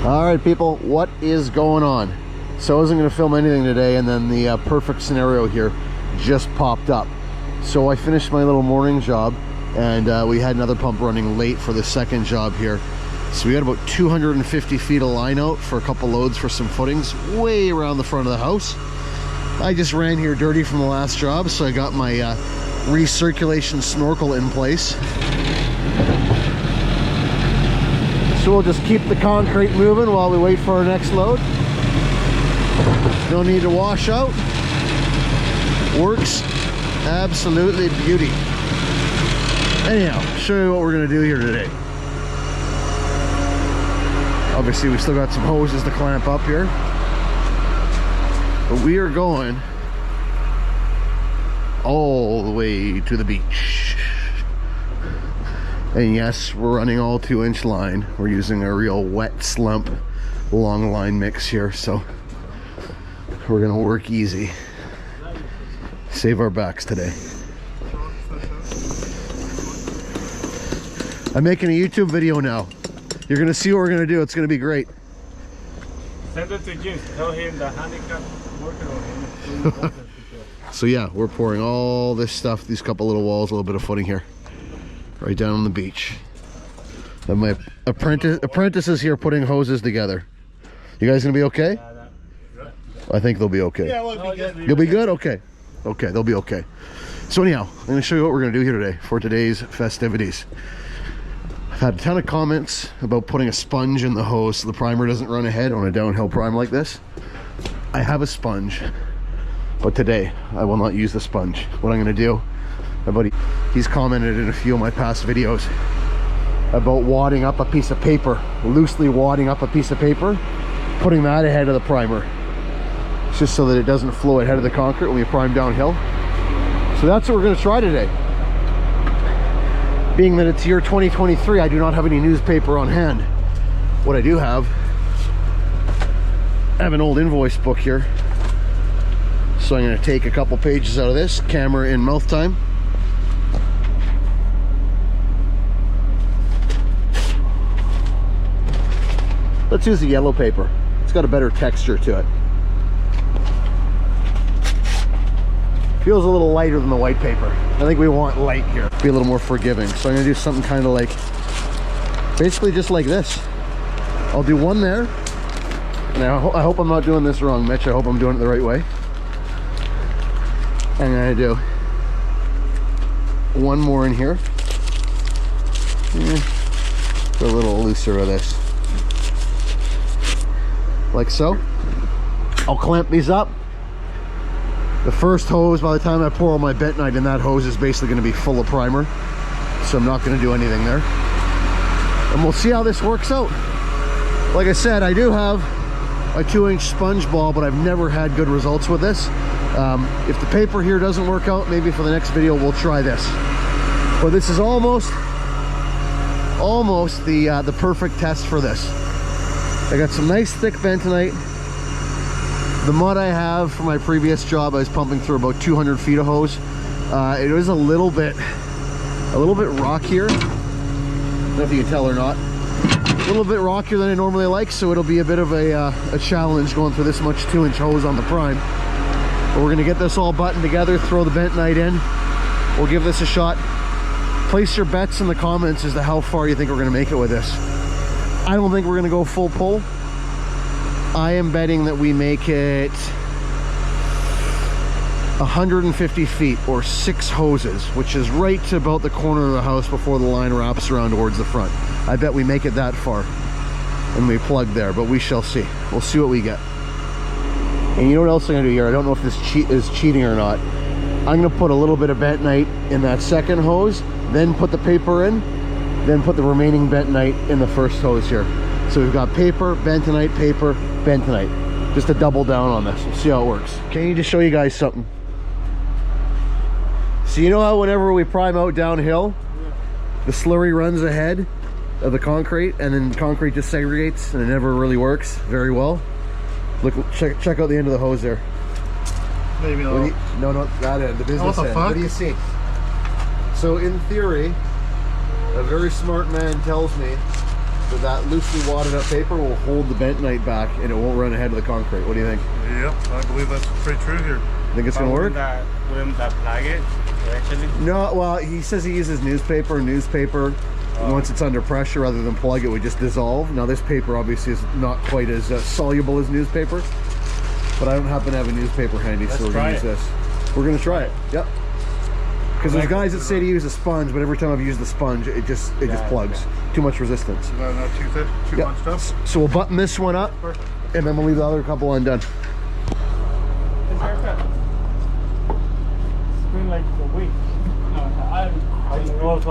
All right, people, what is going on? So I wasn't going to film anything today, and then the perfect scenario here just popped up. So I finished my little morning job, and we had another pump running late for the second job here. So we got about 250 feet of line out for a couple loads for some footings way around the front of the house. I just ran here dirty from the last job, so I got my recirculation snorkel in place. So we'll just keep the concrete moving while we wait for our next load. No need to wash out. Works absolutely beauty. Anyhow, show you what we're gonna do here today. Obviously, we still got some hoses to clamp up here, but we are going all the way to the beach. And yes, we're running all 2-inch line. We're using a real wet slump long line mix here, so we're gonna work easy. Save our backs today. I'm making a YouTube video now. You're gonna see what we're gonna do. It's gonna be great. Send it to Jim. Tell him the handicap worker on him. So yeah, we're pouring all this stuff, these couple little walls, a little bit of footing here, right down on the beach. And my apprentices here putting hoses together. You guys gonna be okay? I think they'll be okay. Yeah, we'll be good. You'll be good? Okay. Okay, they'll be okay. So anyhow, I'm gonna show you what we're gonna do here today for today's festivities. I've had a ton of comments about putting a sponge in the hose so the primer doesn't run ahead on a downhill prime like this. I have a sponge, but today I will not use the sponge. What I'm gonna do, my buddy, he's commented in a few of my past videos about wadding up a piece of paper, loosely wadding up a piece of paper, putting that ahead of the primer. It's just so that it doesn't flow ahead of the concrete when we prime downhill. So that's what we're gonna try today. Being that it's year 2023, I do not have any newspaper on hand. What I do have, I have an old invoice book here. So I'm gonna take a couple pages out of this, camera in mouth time. Let's use the yellow paper. It's got a better texture to it. Feels a little lighter than the white paper. I think we want light here. Be a little more forgiving. So I'm gonna do something kind of like, basically just like this. I'll do one there. And I hope I'm not doing this wrong, Mitch. I hope I'm doing it the right way. I'm gonna do one more in here. Go a little looser with this. Like so. I'll clamp these up. The first hose, by the time I pour all my bentonite in, that hose is basically going to be full of primer. So I'm not going to do anything there. And we'll see how this works out. Like I said, I do have a 2-inch sponge ball, but I've never had good results with this. If the paper here doesn't work out, maybe for the next video we'll try this. But this is almost the perfect test for this. I got some nice thick bentonite. The mud I have for my previous job, I was pumping through about 200 feet of hose. It was a little bit rockier. I don't know if you can tell or not. A little bit rockier than I normally like, so it'll be a bit of a challenge going through this much 2-inch hose on the prime. But we're gonna get this all buttoned together, throw the bentonite in. We'll give this a shot. Place your bets in the comments as to how far you think we're gonna make it with this. I don't think we're gonna go full pull. I am betting that we make it 150 feet or 6 hoses, which is right to about the corner of the house before the line wraps around towards the front. I bet we make it that far and we plug there, but we shall see. We'll see what we get. And you know what else I'm gonna do here? I don't know if this is cheating or not. I'm gonna put a little bit of bentonite in that second hose, then put the paper in, then put the remaining bentonite in the first hose here. So we've got paper, bentonite, just to double down on this. We'll see how it works. Can you just show you guys something? So you know how whenever we prime out downhill, the slurry runs ahead of the concrete and then concrete just segregates and it never really works very well? Look, check out the end of the hose there. Maybe not. No, that end, the business end. What do you see? So in theory, a very smart man tells me that loosely wadded up paper will hold the bentonite back and it won't run ahead of the concrete. What do you think? Yep, I believe that's pretty true here. Think it's gonna work? Wouldn't that plug it eventually? No, well, he says he uses newspaper. Once it's under pressure, rather than plug, it would just dissolve. Now this paper obviously is not quite as soluble as newspaper, but I don't happen to have a newspaper handy, so we're gonna use this. We're gonna try it. Yep. Because there's guys that say to use a sponge, but every time I've used the sponge, it just plugs. Too much resistance. Is that not too thick, too much stuff? So we'll button this one up, and then we'll leave the other couple undone. His haircut. It's been like a week. No,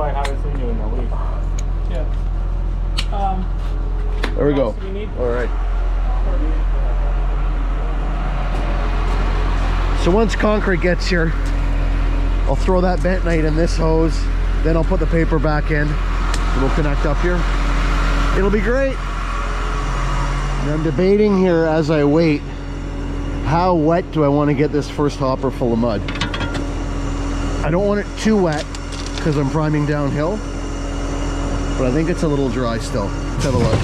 I haven't seen you in a week. Yeah. There we go. You need? All right. So once concrete gets here, I'll throw that bentonite in this hose, then I'll put the paper back in, and we'll connect up here. It'll be great. And I'm debating here as I wait, how wet do I want to get this first hopper full of mud? I don't want it too wet because I'm priming downhill, but I think it's a little dry still. Let's have a look.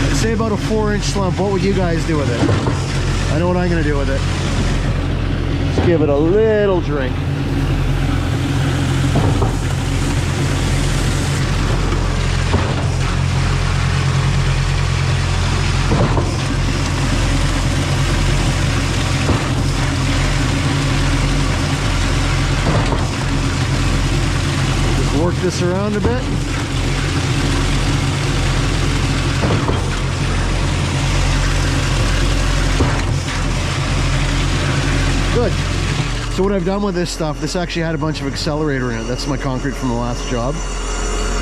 I'd say about a 4-inch slump. What would you guys do with it? I know what I'm going to do with it. Just give it a little drink. Just work this around a bit. Good. So what I've done with this stuff, this actually had a bunch of accelerator in it. That's my concrete from the last job.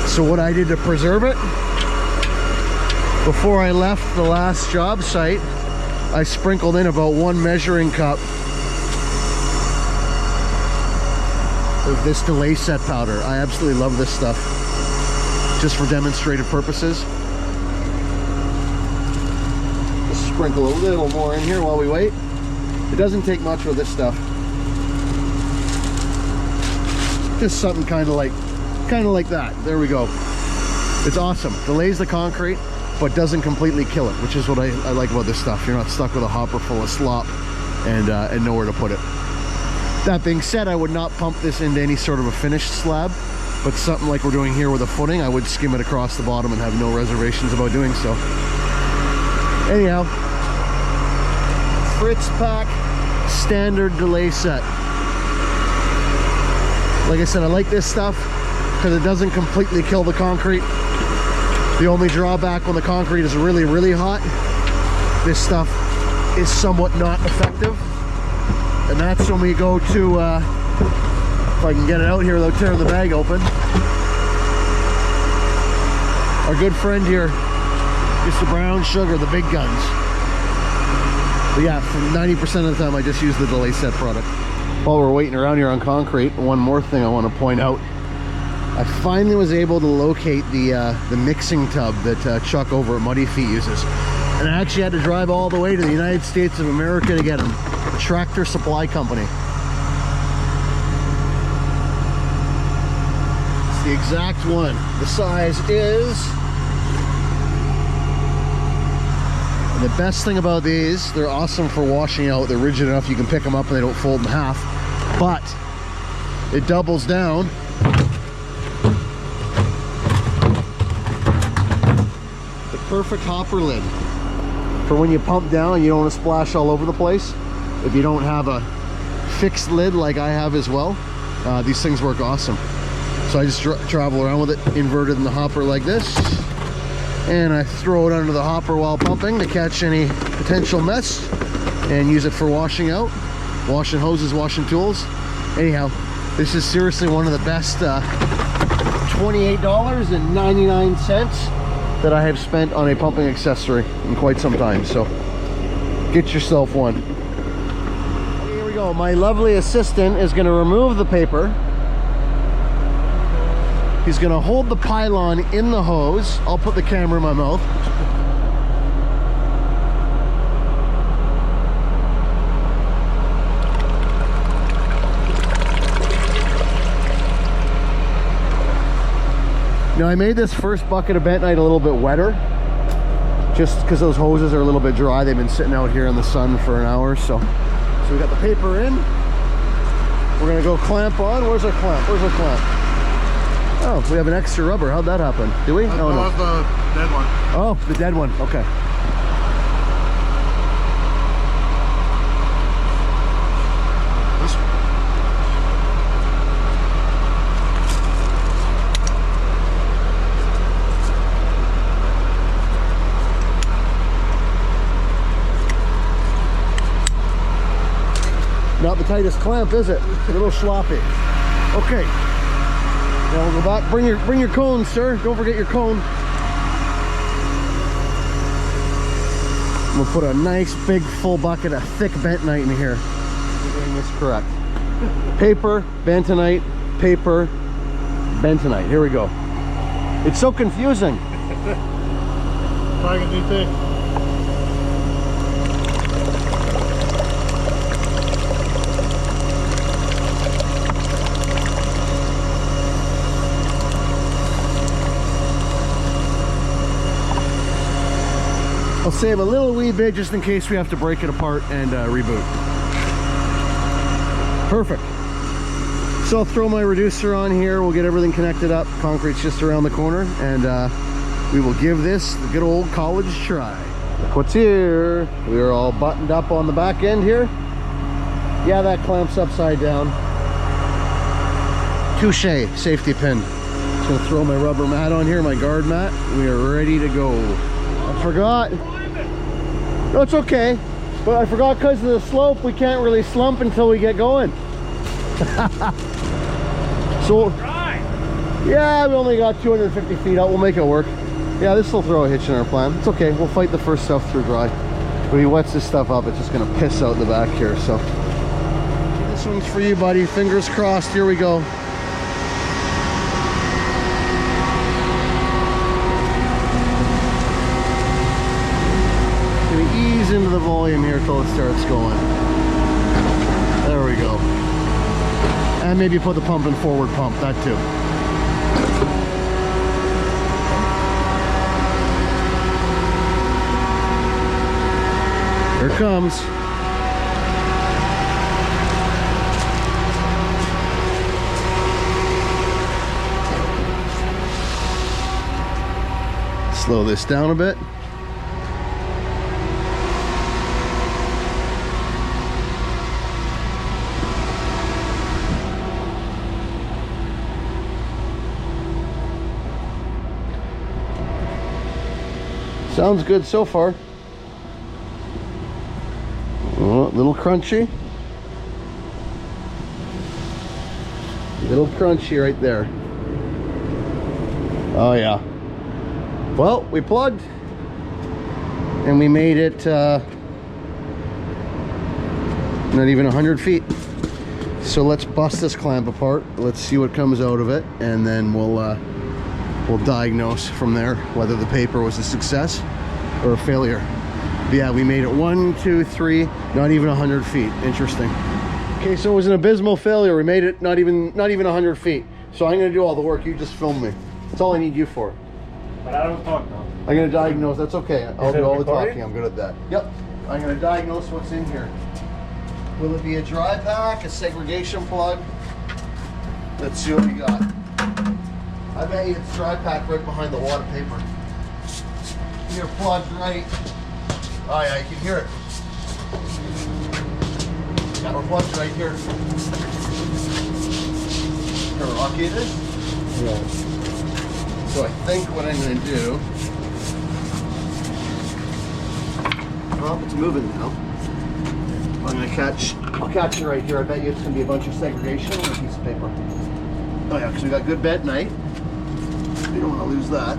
So what I did to preserve it, before I left the last job site, I sprinkled in about 1 measuring cup of this delay set powder. I absolutely love this stuff, just for demonstrative purposes. Just sprinkle a little more in here while we wait. It doesn't take much with this stuff. Just something kind of like that. There we go. It's awesome. Delays the concrete, but doesn't completely kill it, which is what I like about this stuff. You're not stuck with a hopper full of slop and nowhere to put it. That being said, I would not pump this into any sort of a finished slab, but something like we're doing here with a footing, I would skim it across the bottom and have no reservations about doing so. Anyhow, Fritz Pack standard delay set. Like I said, I like this stuff because it doesn't completely kill the concrete. The only drawback when the concrete is really, really hot, this stuff is somewhat not effective. And that's when we go to, if I can get it out here without tearing the bag open, our good friend here, Mr. Brown Sugar, the big guns. But yeah, for 90% of the time I just use the delay set product. While we're waiting around here on concrete, one more thing I want to point out. I finally was able to locate the mixing tub that Chuck over at Muddy Feet uses. And I actually had to drive all the way to the United States of America to get them. Tractor Supply Company. It's the exact one. The size is... And the best thing about these, they're awesome for washing out. They're rigid enough you can pick them up and they don't fold in half. But it doubles down. The perfect hopper lid for when you pump down and you don't want to splash all over the place. If you don't have a fixed lid like I have as well, these things work awesome. So I just travel around with it inverted in the hopper like this, and I throw it under the hopper while pumping to catch any potential mess and use it for washing out, washing hoses, washing tools. Anyhow, this is seriously one of the best $28.99 that I have spent on a pumping accessory in quite some time. So get yourself one. Here we go. My lovely assistant is going to remove the paper. He's going to hold the pylon in the hose. I'll put the camera in my mouth. Now I made this first bucket of bentonite a little bit wetter, just because those hoses are a little bit dry. They've been sitting out here in the sun for an hour. So we got the paper in. We're gonna go clamp on. Where's our clamp? Where's our clamp? Oh, we have an extra rubber. How'd that happen? Do we? That No, was the dead one. Oh, the dead one. Okay. This one. Not the tightest clamp, is it? A little sloppy. Okay. Now we'll go back. Bring your cone, sir. Don't forget your cone. We'll put a nice big full bucket of thick bentonite in here. We're doing this correct. Paper, bentonite, paper, bentonite. Here we go. It's so confusing. Target DT. I'll save a little wee bit just in case we have to break it apart and reboot. Perfect. So I'll throw my reducer on here. We'll get everything connected up. Concrete's just around the corner, and we will give this the good old college try. Look what's here. We are all buttoned up on the back end here. Yeah, that clamps upside down. Touche, safety pin. Just gonna throw my rubber mat on here, my guard mat. We are ready to go. I forgot. No, it's okay. But I forgot because of the slope, we can't really slump until we get going. So, yeah, we only got 250 feet out. We'll make it work. Yeah, this will throw a hitch in our plan. It's okay. We'll fight the first stuff through dry. When he wets this stuff up, it's just going to piss out the back here. So, this one's for you, buddy. Fingers crossed. Here we go. Ease into the volume here till it starts going. There we go. And maybe put the pump in forward pump, that too. Here it comes. Slow this down a bit. Sounds good so far. Oh, a little crunchy. A little crunchy right there. Oh yeah. Well, we plugged and we made it not even 100 feet. So let's bust this clamp apart. Let's see what comes out of it, and then we'll diagnose from there whether the paper was a success or a failure. But yeah, we made it 1, 2, 3, not even 100 feet. Interesting. Okay, so it was an abysmal failure. We made it not even 100 feet. So I'm gonna do all the work. You just film me. That's all I need you for. But I don't talk now. I'm gonna diagnose. That's okay. I'll do all the recording? talking. I'm good at that. Yep. I'm gonna diagnose what's in here. Will it be a dry pack, a segregation plug? Let's see what we got. I bet you it's dry pack right behind the water paper. You're plugged right. Oh yeah, you can hear it. Got it plugged right here. How rocky it is? Yeah. So I think what I'm going to do, well, it's moving now. I'm going to I'll catch it right here. I bet you it's going to be a bunch of segregation on a piece of paper. Oh yeah, because we got good bentonite. We don't want to lose that.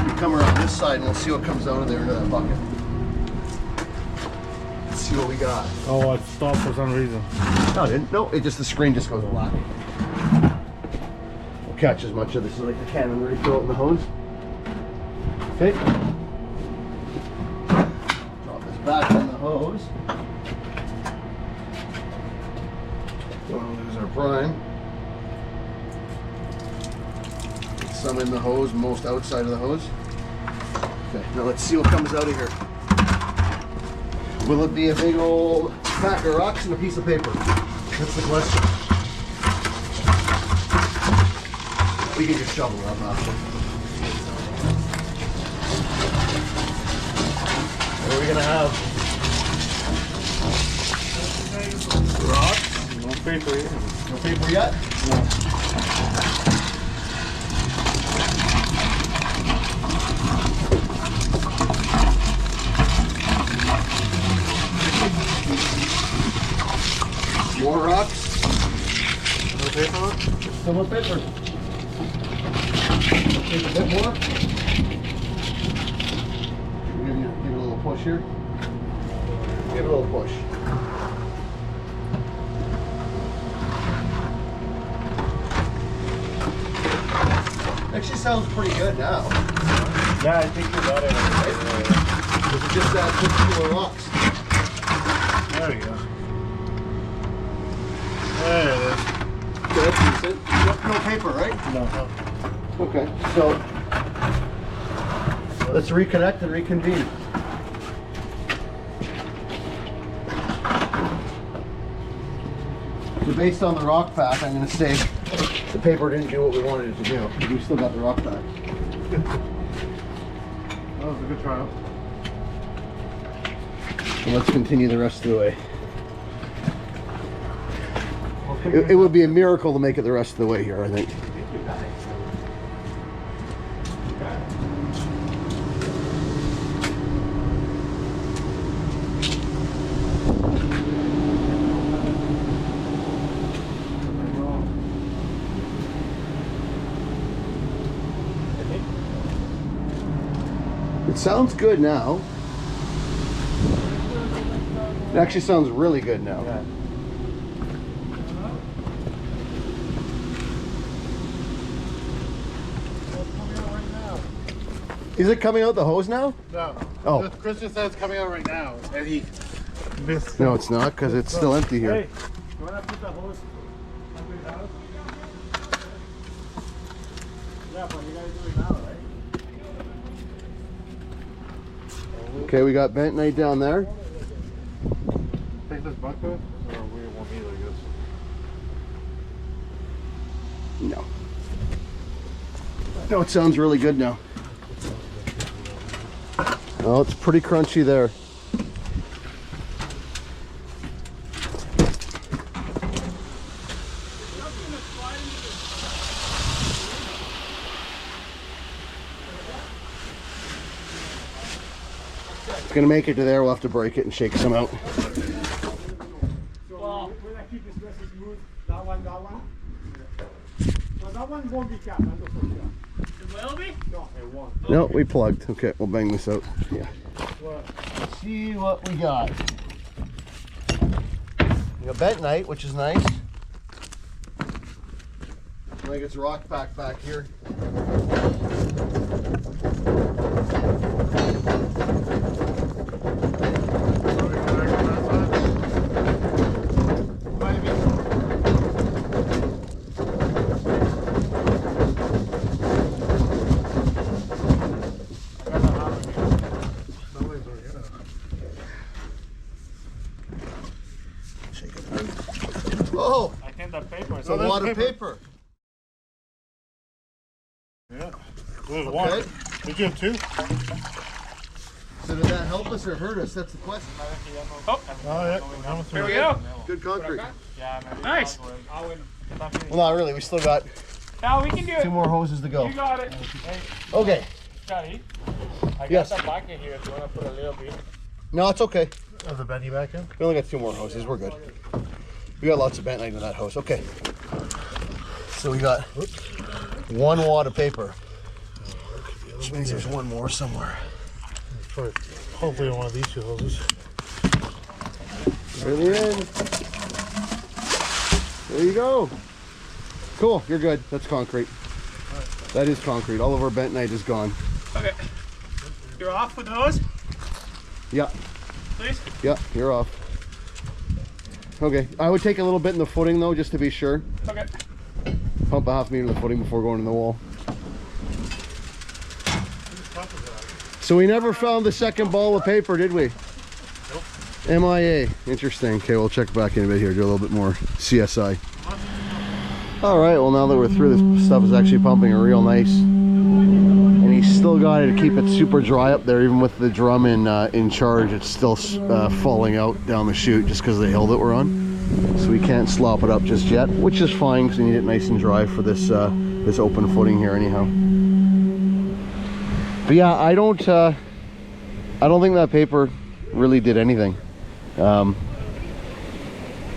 We come around this side and we'll see what comes out of there into that bucket. Let's see what we got. Oh, it stopped for some reason. No, it didn't. No, it just, the screen just goes black. We'll catch as much of this as like the cannon ready to throw it in the hose. Okay. Drop this back in the hose. Don't want to lose our prime. some in the hose, most outside of the hose. Okay, now let's see what comes out of here. Will it be a big old pack of rocks and a piece of paper? That's the question. We can just shovel it up after. What are we gonna have? Rocks? No paper yet. No paper yet? No. More rocks? No paper? Still more paper. Take a bit more. Give it a little push here. Give it a little push. Actually sounds pretty good now. Yeah, I think you got it. Because it just adds 50 more rocks. There we go. There it is. Okay, that's decent. No paper, right? No. Okay, so let's reconnect and reconvene. So based on the rock pack, I'm going to say the paper didn't do what we wanted it to do. But we still got the rock pack. That was a good trial. So let's continue the rest of the way. It would be a miracle to make it the rest of the way here, I think. It sounds good now. It actually sounds really good now. Yeah. Is it coming out the hose now? No. Oh. Chris just said it's coming out right now, and he missed. No, it's not, because it's still empty here. Hey, you wanna put the hose up in the house? Yeah, but you gotta do it now, right? Okay, we got bentonite down there. Take this bucket, or we want me to guess. No. No, it sounds really good now. Oh, it's pretty crunchy there. It's gonna make it to there. We'll have to break it and shake some out. So, we're gonna keep this rest smooth. That one. So that one won't be capped, that's for sure. It will be? No, it won't. No, we plugged. Okay, we'll bang this out. Yeah. What? See what we got. We got bentonite, which is nice. I think it's rock back here. Oh, I think the paper is a lot of paper. Yeah. There's Okay. one. Did you have two? So did that help us or hurt us? That's the question. Oh, Oh, yeah. here we go. Good concrete. Nice. Well, not really. We still got Now we can do it. 2 more hoses to go. You got it. Hey, Okay. Scotty, I got Yes. the bucket here if you want to put a little bit. No, it's okay. Have the bendy back in? We only got 2 more hoses. We're good. We got lots of bentonite in that hose. Okay. So we got 1 wad of paper. Which means there's 1 more somewhere. For hopefully on one of these 2 hoses. Right in the end. There you go. Cool. You're good. That's concrete. That is concrete. All of our bentonite is gone. Okay. You're off with the hose, Yeah. please? Yeah. You're off. Okay. I would take a little bit in the footing though, just to be sure. Okay. Pump a half meter in the footing before going in the wall. So we never found the second ball of paper, did we? Nope. MIA. Interesting. Okay, we'll check back in a bit here, do a little bit more CSI. All right, well, now that we're through, this stuff is actually pumping real nice. And he's still got it to keep it super dry up there, even with the drum in charge. It's still falling out down the chute just because of the hill that we're on. So we can't slop it up just yet, which is fine because we need it nice and dry for this this open footing here anyhow. But yeah, I don't think that paper really did anything. In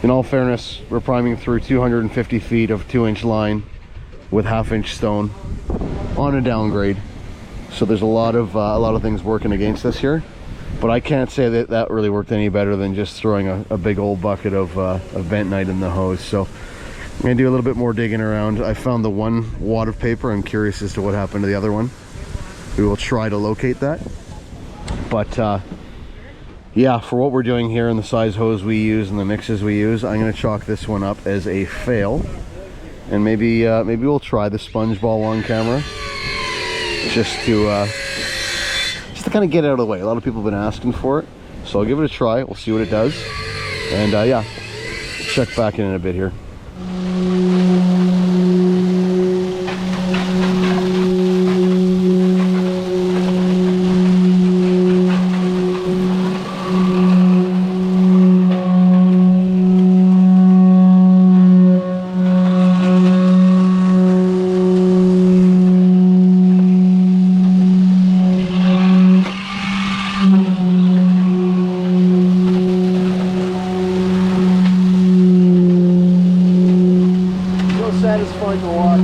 all fairness, we're priming through 250 feet of 2-inch line with 1/2-inch stone on a downgrade. So there's a lot of things working against us here. But I can't say that that really worked any better than just throwing a big old bucket of bentonite in the hose. So I'm gonna do a little bit more digging around. I found the one wad of paper. I'm curious as to what happened to the other one. We will try to locate that. But yeah, for what we're doing here and the size hose we use and the mixes we use, I'm gonna chalk this one up as a fail. And maybe we'll try the sponge ball on camera, just to kind of get it out of the way. A lot of people have been asking for it, so I'll give it a try. We'll see what it does, and yeah, check back in a bit here. Satisfying to watch.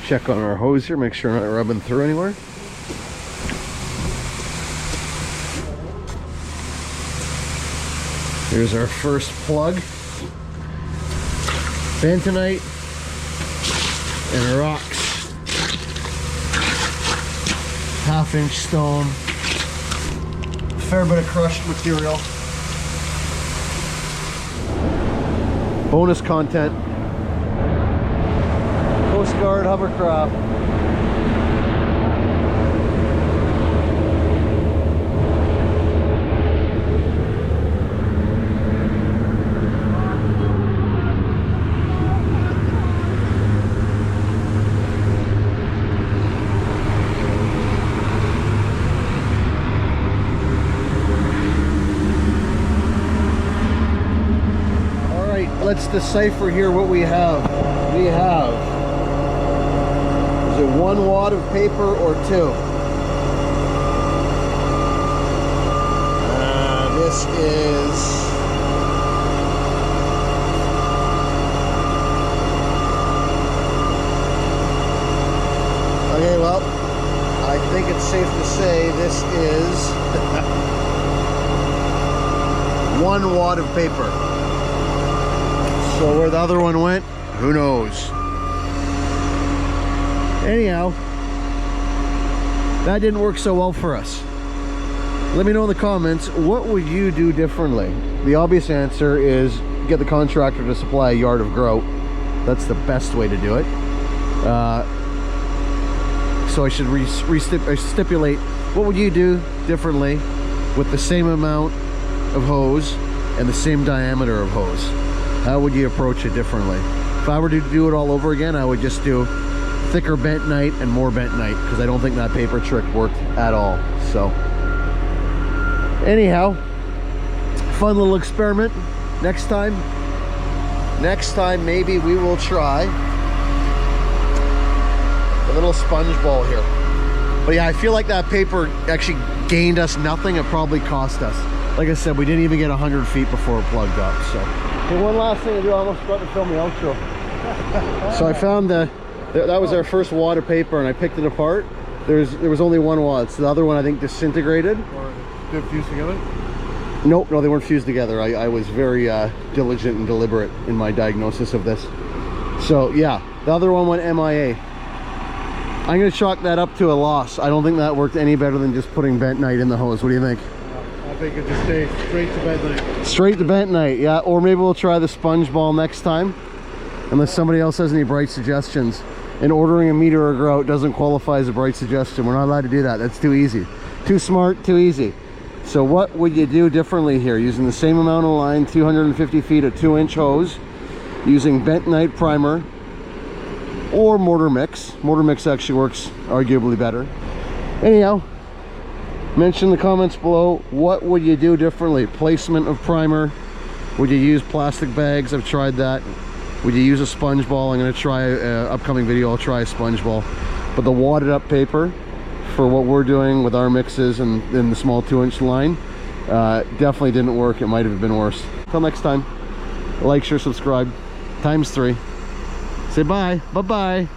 Check on our hose here, make sure we're not rubbing through anywhere. Here's our first plug. Bentonite and rocks. 1/2-inch stone. Fair bit of crushed material. Bonus content. Coast Guard hovercraft. All right, let's decipher here what we have. We have, is it 1 wad of paper or 2? This is okay. Well, I think it's safe to say this is 1 wad of paper. So where the other one went, who knows? Anyhow, that didn't work so well for us. Let me know in the comments, what would you do differently? The obvious answer is get the contractor to supply a yard of grout. That's the best way to do it. So I should stipulate, what would you do differently with the same amount of hose and the same diameter of hose? How would you approach it differently? If I were to do it all over again, I would just do thicker bentonite and more bentonite, because I don't think that paper trick worked at all. So anyhow, fun little experiment. Next time maybe we will try a little sponge ball here. But yeah, I feel like that paper actually gained us nothing. It probably cost us. Like I said, we didn't even get 100 feet before it plugged up. So okay, one last thing to do. I almost forgot to film the outro. So I found that was our first wad of paper, and I picked it apart, There was only one wad. So the other one I think disintegrated. Or they're fused together? Nope, no, they weren't fused together. I was very diligent and deliberate in my diagnosis of this. So yeah, the other one went MIA. I'm gonna chalk that up to a loss. I don't think that worked any better than just putting bentonite in the hose. What do you think? I think it just stays straight to bentonite. Straight to bentonite, yeah. Or maybe we'll try the sponge ball next time, unless somebody else has any bright suggestions. And ordering a meter or grout doesn't qualify as a bright suggestion. We're not allowed to do that. That's too easy. Too smart, too easy. So what would you do differently here? Using the same amount of line, 250 feet of 2-inch hose, using bentonite primer or mortar mix. Mortar mix actually works arguably better. Anyhow, mention in the comments below, what would you do differently? Placement of primer. Would you use plastic bags? I've tried that. Would you use a sponge ball? I'm going to try upcoming video. I'll try a sponge ball. But the wadded up paper for what we're doing with our mixes and in the small 2-inch line definitely didn't work. It might have been worse. Till next time, like, share, subscribe ×3. Say bye. Bye-bye.